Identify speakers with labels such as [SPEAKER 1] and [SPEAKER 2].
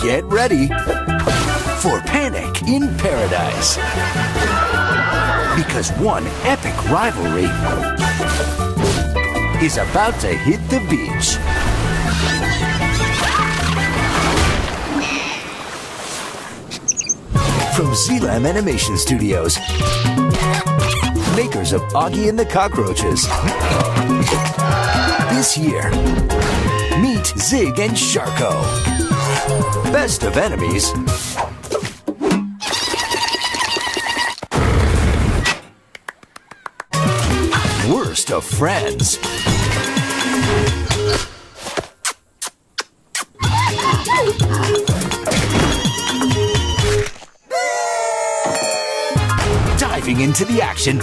[SPEAKER 1] Get ready for Panic in Paradise. Because one epic rivalry is about to hit the beach. From Zelam Animation Studios, makers of Augie and the Cockroaches. This year, meet Zig and Sharko. Best of enemies. Worst of friends. Diving into the action